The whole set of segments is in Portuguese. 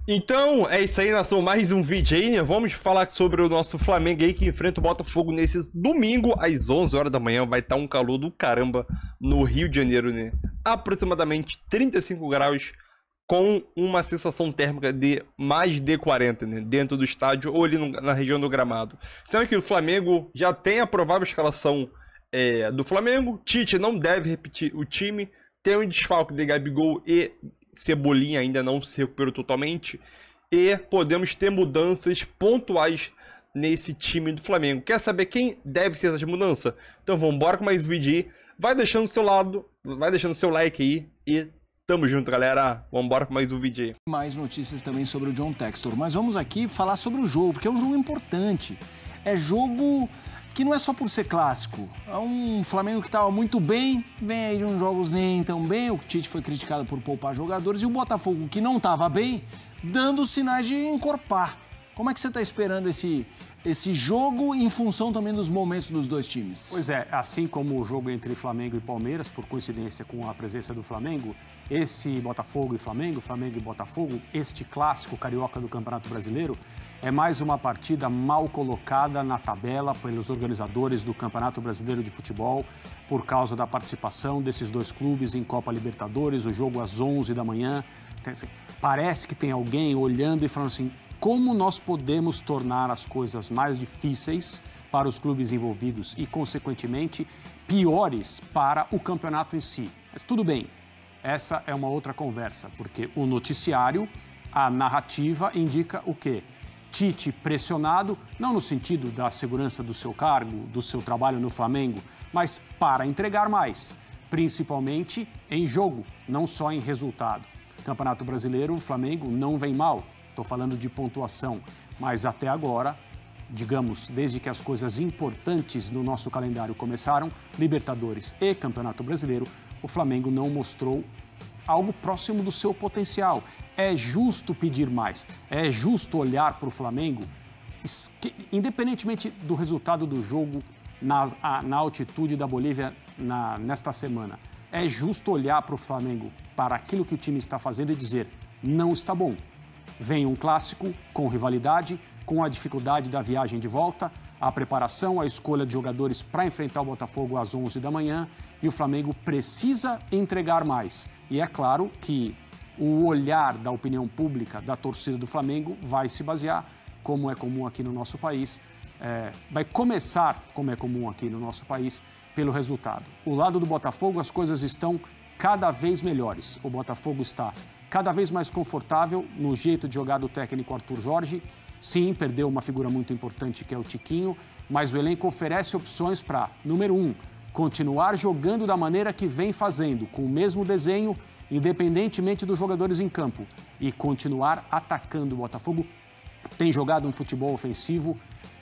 Então, é isso aí, nação, mais um vídeo aí, né? Vamos falar sobre o nosso Flamengo aí, que enfrenta o Botafogo nesse domingo, às 11 horas da manhã. Vai estar um calor do caramba no Rio de Janeiro, né? Aproximadamente 35 graus, com uma sensação térmica de mais de 40, né? Dentro do estádio ou ali na região do gramado. Sendo que o Flamengo já tem a provável escalação do Flamengo. Tite não deve repetir o time. Tem um desfalque de Gabigol e Cebolinha ainda não se recuperou totalmente. E podemos ter mudanças pontuais nesse time do Flamengo. Quer saber quem deve ser essa mudança? Então vamos embora com mais um vídeo aí. Vai deixando seu like aí e tamo junto, galera. Vamos embora com mais um vídeo aí. Mais notícias também sobre o John Textor. Mas vamos aqui falar sobre o jogo, porque é um jogo importante. É jogo que não é só por ser clássico. É um Flamengo que estava muito bem, vem aí de uns jogos nem tão bem. O Tite foi criticado por poupar jogadores. E o Botafogo, que não estava bem, dando sinais de encorpar. Como é que você está esperando esse jogo em função também dos momentos dos dois times? Pois é, assim como o jogo entre Flamengo e Palmeiras, por coincidência com a presença do Flamengo, esse Botafogo e Flamengo e Botafogo, este clássico carioca do Campeonato Brasileiro, é mais uma partida mal colocada na tabela pelos organizadores do Campeonato Brasileiro de Futebol, por causa da participação desses dois clubes em Copa Libertadores, o jogo às 11 da manhã. Parece que tem alguém olhando e falando assim: como nós podemos tornar as coisas mais difíceis para os clubes envolvidos e, consequentemente, piores para o campeonato em si. Mas tudo bem, essa é uma outra conversa, porque o noticiário, a narrativa indica o quê? Tite pressionado, não no sentido da segurança do seu cargo, do seu trabalho no Flamengo, mas para entregar mais, principalmente em jogo, não só em resultado. Campeonato Brasileiro, o Flamengo não vem mal. Estou falando de pontuação, mas até agora, digamos, desde que as coisas importantes no nosso calendário começaram, Libertadores e Campeonato Brasileiro, o Flamengo não mostrou algo próximo do seu potencial. É justo pedir mais, é justo olhar para o Flamengo, independentemente do resultado do jogo na altitude da Bolívia nesta semana. É justo olhar para o Flamengo, para aquilo que o time está fazendo e dizer: não está bom. Vem um clássico com rivalidade, com a dificuldade da viagem de volta, a preparação, a escolha de jogadores para enfrentar o Botafogo às 11 da manhã, e o Flamengo precisa entregar mais. E é claro que o olhar da opinião pública, da torcida do Flamengo, vai se basear, como é comum aqui no nosso país, vai começar, como é comum aqui no nosso país, pelo resultado. O lado do Botafogo, as coisas estão cada vez melhores. O Botafogo está cada vez mais confortável no jeito de jogar do técnico Arthur Jorge. Sim, perdeu uma figura muito importante que é o Tiquinho, mas o elenco oferece opções para, número 1, continuar jogando da maneira que vem fazendo, com o mesmo desenho, independentemente dos jogadores em campo, e continuar atacando. O Botafogo tem jogado um futebol ofensivo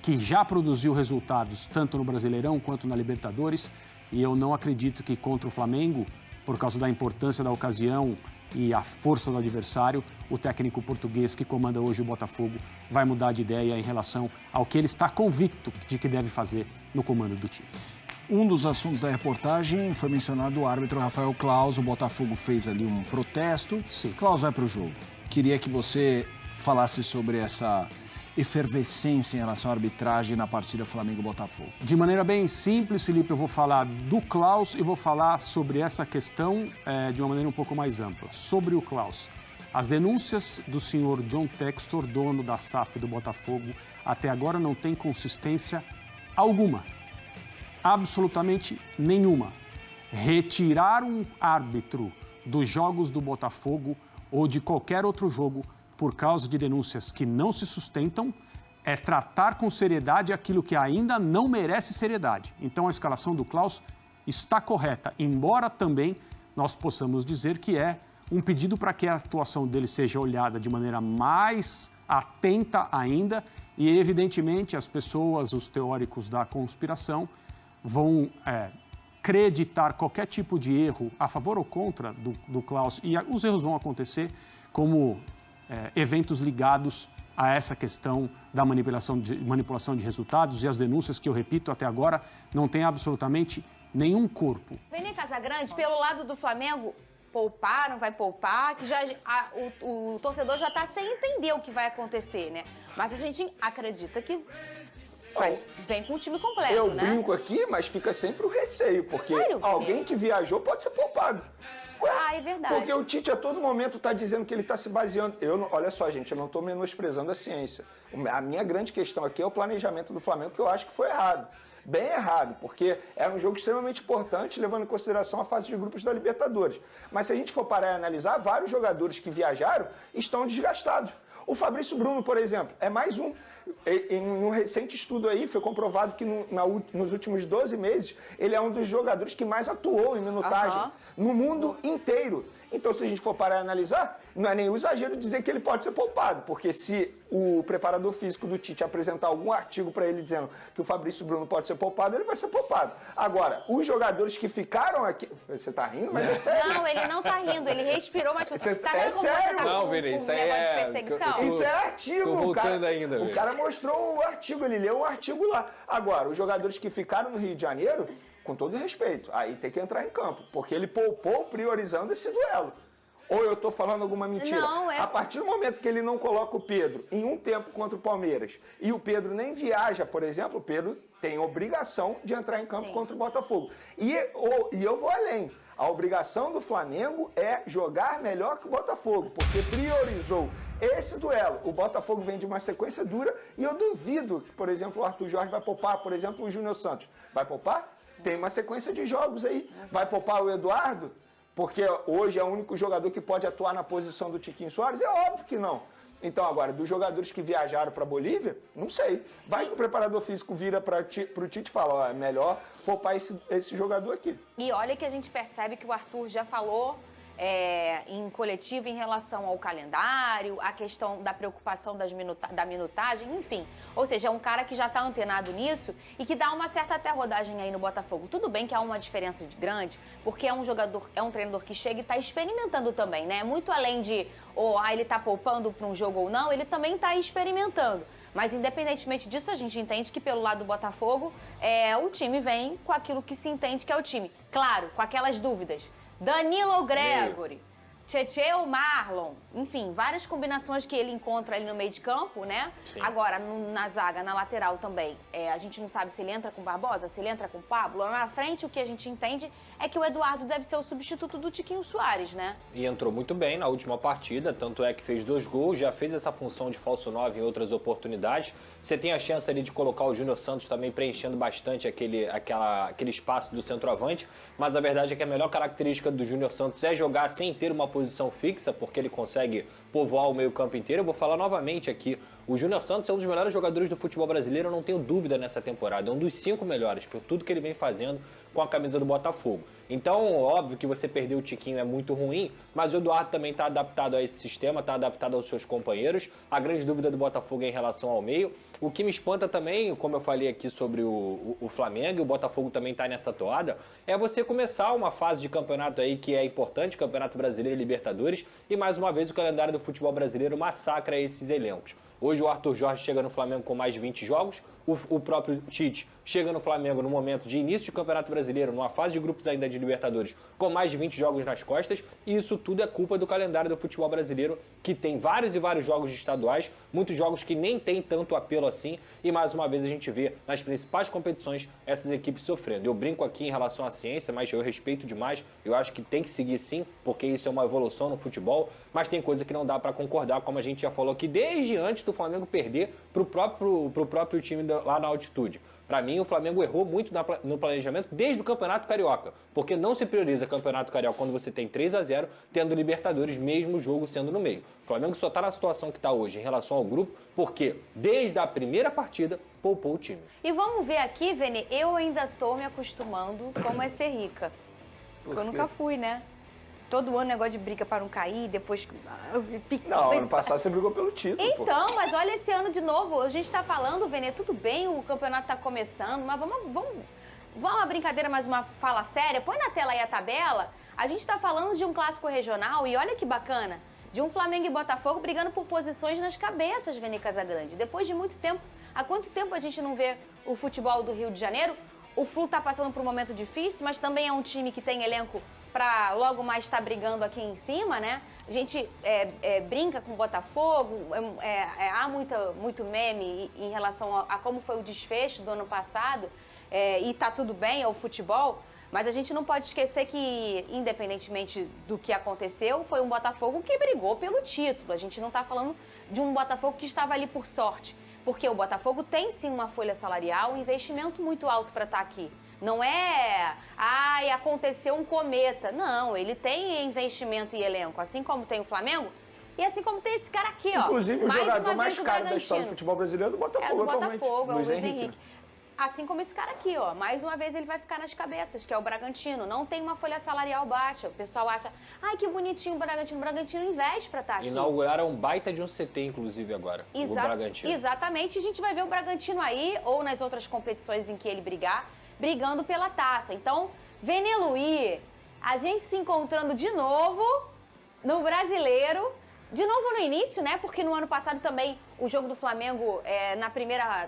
que já produziu resultados tanto no Brasileirão quanto na Libertadores, e eu não acredito que contra o Flamengo, por causa da importância da ocasião e a força do adversário, o técnico português que comanda hoje o Botafogo vai mudar de ideia em relação ao que ele está convicto de que deve fazer no comando do time. Um dos assuntos da reportagem foi mencionado o árbitro Rafael Claus. O Botafogo fez ali um protesto. Sim. Claus vai para o jogo. Queria que você falasse sobre essa efervescência em relação à arbitragem na partida Flamengo-Botafogo. De maneira bem simples, Felipe, eu vou falar do Claus e vou falar sobre essa questão de uma maneira um pouco mais ampla. Sobre o Claus. As denúncias do senhor John Textor, dono da SAF do Botafogo, até agora não têm consistência alguma. Absolutamente nenhuma. Retirar um árbitro dos jogos do Botafogo ou de qualquer outro jogo por causa de denúncias que não se sustentam é tratar com seriedade aquilo que ainda não merece seriedade. Então a escalação do Claus está correta, embora também nós possamos dizer que é um pedido para que a atuação dele seja olhada de maneira mais atenta ainda, e evidentemente as pessoas, os teóricos da conspiração, vão acreditar qualquer tipo de erro a favor ou contra do Claus, e os erros vão acontecer como eventos ligados a essa questão da manipulação de resultados e as denúncias que, eu repito, até agora não tem absolutamente nenhum corpo. Vini Casagrande, pelo lado do Flamengo, poupar, não vai poupar, que o torcedor já está sem entender o que vai acontecer, né? Mas a gente acredita que vem com o time completo, eu né? brinco aqui, mas fica sempre o receio, porque Sério? alguém que viajou pode ser poupado. É verdade. Porque o Tite a todo momento está dizendo que ele está se baseando... Olha só, gente, eu não estou menosprezando a ciência. A minha grande questão aqui é o planejamento do Flamengo, que eu acho que foi errado. Bem errado, porque era um jogo extremamente importante, levando em consideração a fase de grupos da Libertadores. Mas se a gente for parar e analisar, vários jogadores que viajaram estão desgastados. O Fabrício Bruno, por exemplo, é mais um. Em um recente estudo aí, foi comprovado que nos últimos 12 meses, ele é um dos jogadores que mais atuou em minutagem no mundo inteiro. Então, se a gente for parar e analisar, não é nenhum exagero dizer que ele pode ser poupado, porque se o preparador físico do Tite apresentar algum artigo para ele dizendo que o Fabrício Bruno pode ser poupado, ele vai ser poupado. Agora, os jogadores que ficaram aqui... Você tá rindo, mas é sério. Não, ele não tá rindo, ele respirou, mas... Tá vendo como sério? você tá Não, com Vini, isso aí é... perseguição? Isso é artigo, Tô voltando ainda, o cara mostrou o artigo, ele leu o artigo lá. Agora, os jogadores que ficaram no Rio de Janeiro, com todo respeito, aí tem que entrar em campo, porque ele poupou priorizando esse duelo. Ou eu tô falando alguma mentira? Não, A partir do momento que ele não coloca o Pedro em um tempo contra o Palmeiras e o Pedro nem viaja, por exemplo, o Pedro tem obrigação de entrar em campo contra o Botafogo. E eu vou além. A obrigação do Flamengo é jogar melhor que o Botafogo, porque priorizou esse duelo. O Botafogo vem de uma sequência dura e eu duvido que, por exemplo, o Arthur Jorge vai poupar, por exemplo, o Júnior Santos. Vai poupar? Tem uma sequência de jogos aí. Vai poupar o Eduardo? Porque hoje é o único jogador que pode atuar na posição do Tiquinho Soares? É óbvio que não. Então, agora, dos jogadores que viajaram para a Bolívia, não sei. Vai que o preparador físico vira para o Tite e fala, ó, é melhor poupar esse jogador aqui. E olha que a gente percebe que o Arthur já falou em coletivo em relação ao calendário, a questão da preocupação da minutagem, enfim. Ou seja, é um cara que já está antenado nisso e que dá uma certa até rodagem aí no Botafogo. Tudo bem que há uma diferença grande, porque é um treinador que chega e está experimentando também, né? Muito além de, ele está poupando para um jogo ou não, ele também está experimentando. Mas, independentemente disso, a gente entende que, pelo lado do Botafogo, o time vem com aquilo que se entende que é o time. Claro, com aquelas dúvidas. Danilo ou Gregory, Tietê ou Marlon, enfim, várias combinações que ele encontra ali no meio de campo, né? Sim. Agora, na zaga, na lateral também, a gente não sabe se ele entra com o Barbosa, se ele entra com o Pablo. Lá na frente, o que a gente entende é que o Eduardo deve ser o substituto do Tiquinho Soares, né? E entrou muito bem na última partida, tanto é que fez 2 gols, já fez essa função de falso 9 em outras oportunidades. Você tem a chance ali de colocar o Júnior Santos também preenchendo bastante aquele espaço do centroavante, mas a verdade é que a melhor característica do Júnior Santos é jogar sem ter uma posição fixa, porque ele consegue povoar o meio-campo inteiro. Eu vou falar novamente aqui, o Júnior Santos é um dos melhores jogadores do futebol brasileiro, eu não tenho dúvida nessa temporada, é um dos 5 melhores, por tudo que ele vem fazendo com a camisa do Botafogo. Então, óbvio que você perder o Tiquinho é muito ruim, mas o Eduardo também está adaptado a esse sistema, está adaptado aos seus companheiros. A grande dúvida do Botafogo é em relação ao meio. O que me espanta também, como eu falei aqui sobre o Flamengo, e o Botafogo também está nessa toada, é você começar uma fase de campeonato aí que é importante, Campeonato Brasileiro e Libertadores, e mais uma vez o calendário do futebol brasileiro massacra esses elencos. Hoje o Arthur Jorge chega no Flamengo com mais de 20 jogos, o próprio Tite chega no Flamengo no momento de início de Campeonato Brasileiro, numa fase de grupos ainda de Libertadores, com mais de 20 jogos nas costas, e isso tudo é culpa do calendário do futebol brasileiro, que tem vários e vários jogos de estaduais, muitos jogos que nem tem tanto apelo assim, e mais uma vez a gente vê nas principais competições essas equipes sofrendo. Eu brinco aqui em relação à ciência, mas eu respeito demais, eu acho que tem que seguir sim, porque isso é uma evolução no futebol, mas tem coisa que não dá para concordar, como a gente já falou aqui, desde antes do Flamengo perder pro próprio time lá na altitude. Para mim, o Flamengo errou muito no planejamento desde o Campeonato Carioca, porque não se prioriza Campeonato Carioca quando você tem 3-0, tendo Libertadores, mesmo o jogo sendo no meio. O Flamengo só está na situação que está hoje em relação ao grupo, porque desde a primeira partida poupou o time. E vamos ver aqui, Vene, eu ainda tô me acostumando como é ser rica. Eu nunca fui, né? Todo ano negócio de briga para não cair, depois... Não, ano passado você brigou pelo título. Então, mas olha esse ano de novo. A gente tá falando, Vene, tudo bem, o campeonato tá começando, mas vamos uma brincadeira, mais uma fala séria. Põe na tela aí a tabela. A gente tá falando de um clássico regional e olha que bacana. De um Flamengo e Botafogo brigando por posições nas cabeças, Vene Casagrande. Depois de muito tempo, há quanto tempo a gente não vê o futebol do Rio de Janeiro? O Flu tá passando por um momento difícil, mas também é um time que tem elenco para logo mais estar brigando aqui em cima, né? A gente brinca com o Botafogo, há muito meme em relação a como foi o desfecho do ano passado, e tá tudo bem, é o futebol, mas a gente não pode esquecer que, independentemente do que aconteceu, foi um Botafogo que brigou pelo título. A gente não tá falando de um Botafogo que estava ali por sorte, porque o Botafogo tem sim uma folha salarial, um investimento muito alto para estar aqui. Não é, aconteceu um cometa. Não, ele tem investimento e elenco, assim como tem o Flamengo e assim como tem esse cara aqui, ó. Inclusive, o jogador mais caro da história do futebol brasileiro é do Botafogo, é o Luiz Henrique. Assim como esse cara aqui, ó. Mais uma vez ele vai ficar nas cabeças, que é o Bragantino. Não tem uma folha salarial baixa. O pessoal acha, ai, que bonitinho o Bragantino. O Bragantino investe pra estar aqui. Inauguraram um baita de um CT, inclusive, agora. O Bragantino. Exatamente. A gente vai ver o Bragantino aí, ou nas outras competições em que ele brigar, brigando pela taça. Então, Veneluí, a gente se encontrando de novo no Brasileiro, de novo no início, né? Porque no ano passado também o jogo do Flamengo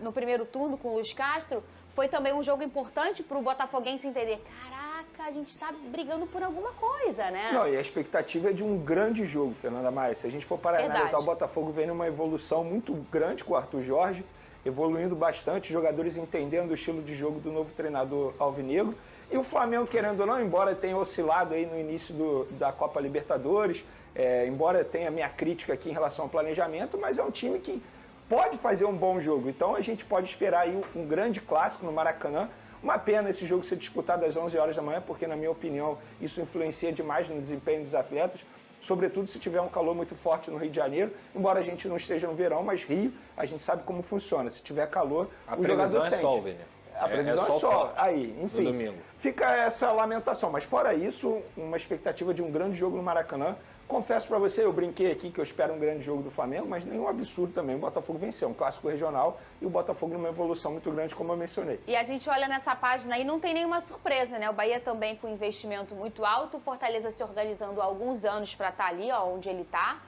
no primeiro turno com o Luiz Castro foi também um jogo importante para o botafoguense entender, caraca, a gente tá brigando por alguma coisa, né? Não, e a expectativa é de um grande jogo, Fernanda Maia. Se a gente for para analisar, o Botafogo vem numa evolução muito grande com o Arthur Jorge, evoluindo bastante, jogadores entendendo o estilo de jogo do novo treinador alvinegro. E o Flamengo, querendo ou não, embora tenha oscilado aí no início da Copa Libertadores, embora tenha minha crítica aqui em relação ao planejamento, mas é um time que pode fazer um bom jogo. Então a gente pode esperar aí um grande clássico no Maracanã. Uma pena esse jogo ser disputado às 11 horas da manhã, porque, na minha opinião, isso influencia demais no desempenho dos atletas, sobretudo se tiver um calor muito forte no Rio de Janeiro, embora a gente não esteja no verão, mas Rio, a gente sabe como funciona. Se tiver calor, o jogador sente. Sol, Vini. A previsão é só. Aí, enfim, fica essa lamentação. Mas fora isso, uma expectativa de um grande jogo no Maracanã. Confesso pra você, eu brinquei aqui que eu espero um grande jogo do Flamengo, mas nenhum absurdo também. O Botafogo venceu, um clássico regional, e o Botafogo numa evolução muito grande, como eu mencionei. E a gente olha nessa página e não tem nenhuma surpresa, né? O Bahia também com investimento muito alto, o Fortaleza se organizando há alguns anos para estar ali, ó, onde ele tá.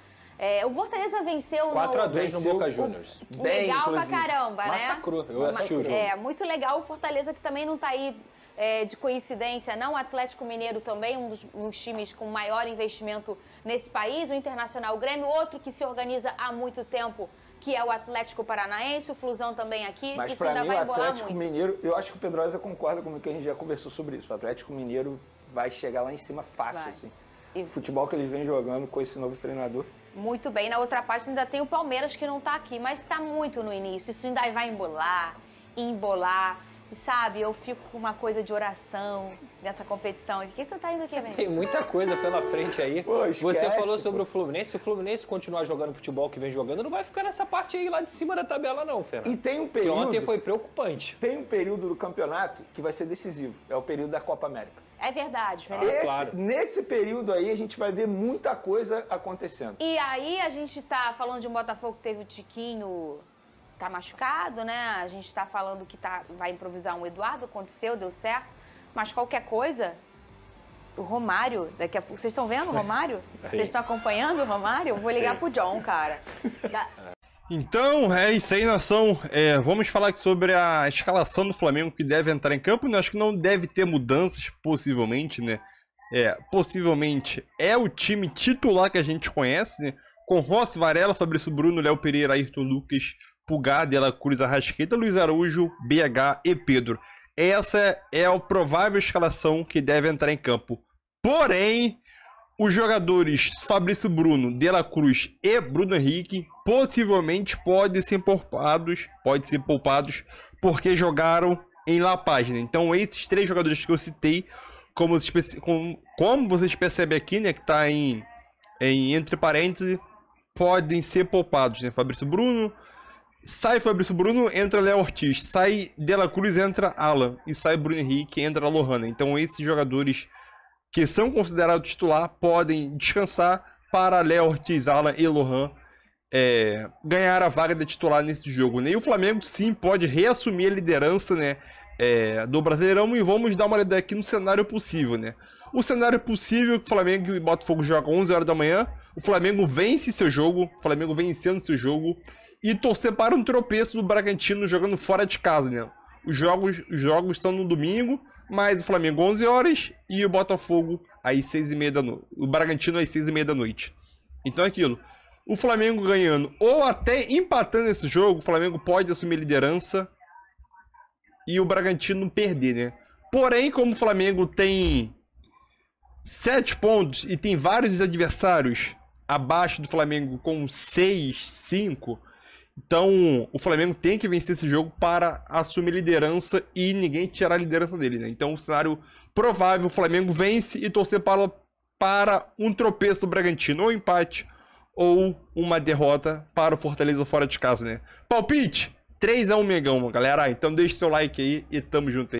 O Fortaleza venceu 4-2 no Boca Juniors. Legal pra caramba, né? Massacrou, eu assisti o jogo. Muito legal. O Fortaleza que também não tá aí de coincidência, não. O Atlético Mineiro também, um dos times com maior investimento nesse país. O Internacional, o Grêmio, outro que se organiza há muito tempo, que é o Atlético Paranaense, o Flusão também aqui. Mas isso pra ainda mim, vai o embolar Atlético muito. Mineiro, eu acho que o Pedrosa concorda com o que a gente já conversou sobre isso. O Atlético Mineiro vai chegar lá em cima fácil, assim. O futebol que eles vêm jogando com esse novo treinador. Muito bem. Na outra página ainda tem o Palmeiras, que não tá aqui, mas está muito no início. Isso ainda vai embolar. E sabe, eu fico com uma coisa de oração nessa competição aqui. O que você tá indo aqui, velho? Tem muita coisa pela frente aí. Pô, esquece, você falou sobre o Fluminense. Se o Fluminense continuar jogando o futebol que vem jogando, não vai ficar nessa parte aí lá de cima da tabela, não, Fernando. E tem um período... Porque ontem foi preocupante. Tem um período do campeonato que vai ser decisivo. É o período da Copa América. É verdade, Fernando. Claro. Nesse período aí, a gente vai ver muita coisa acontecendo. E aí, a gente tá falando de um Botafogo que teve o Tiquinho, tá machucado, né? A gente tá falando que vai improvisar um Eduardo, aconteceu, deu certo. Mas qualquer coisa, o Romário, daqui a pouco... Vocês estão vendo o Romário? Vocês estão acompanhando o Romário? Eu vou ligar pro John, cara. Então, é isso aí, nação. Vamos falar aqui sobre a escalação do Flamengo que deve entrar em campo. Eu acho que não deve ter mudanças, possivelmente, né? Possivelmente é o time titular que a gente conhece, né? Com Rossi, Varela, Fabrício Bruno, Léo Pereira, Ayrton Lucas, Pulgar, De La Cruz, Arrascaeta, Luiz Araújo, BH e Pedro. Essa é a provável escalação que deve entrar em campo. Porém, os jogadores Fabrício Bruno, De La Cruz e Bruno Henrique possivelmente podem ser poupados porque jogaram em La Paz, né? Então esses três jogadores que eu citei, como vocês percebem aqui, né, que está em entre parênteses, podem ser poupados, né? Fabrício Bruno, sai Fabrício Bruno, entra Léo Ortiz, sai De La Cruz, entra Alan, e sai Bruno Henrique, entra Lohana. Então esses jogadores que são considerados titular podem descansar para Léo Ortiz, Alan e Lohan ganhar a vaga de titular nesse jogo, né? E o Flamengo sim pode reassumir a liderança, né, do Brasileirão, e vamos dar uma olhada aqui no cenário possível, né? O cenário possível é que o Flamengo e o Botafogo jogam 11 horas da manhã, o Flamengo vence seu jogo, o Flamengo vencendo seu jogo, e torcer para um tropeço do Bragantino jogando fora de casa, né? Os jogos são no domingo, Mas o Flamengo 11 horas e o Botafogo às 6h30 da noite. O Bragantino às 6h30 da noite. Então é aquilo. O Flamengo ganhando ou até empatando esse jogo, o Flamengo pode assumir a liderança e o Bragantino perder, né? Porém, como o Flamengo tem 7 pontos e tem vários adversários abaixo do Flamengo com 6, 5, então o Flamengo tem que vencer esse jogo para assumir a liderança e ninguém tirar a liderança dele, né? Então, o cenário provável, o Flamengo vence e torcer para um tropeço do Bragantino, ou empate, ou uma derrota para o Fortaleza fora de casa, né? Palpite, 3-1 Mengão, galera. Então deixe seu like aí e tamo junto aí.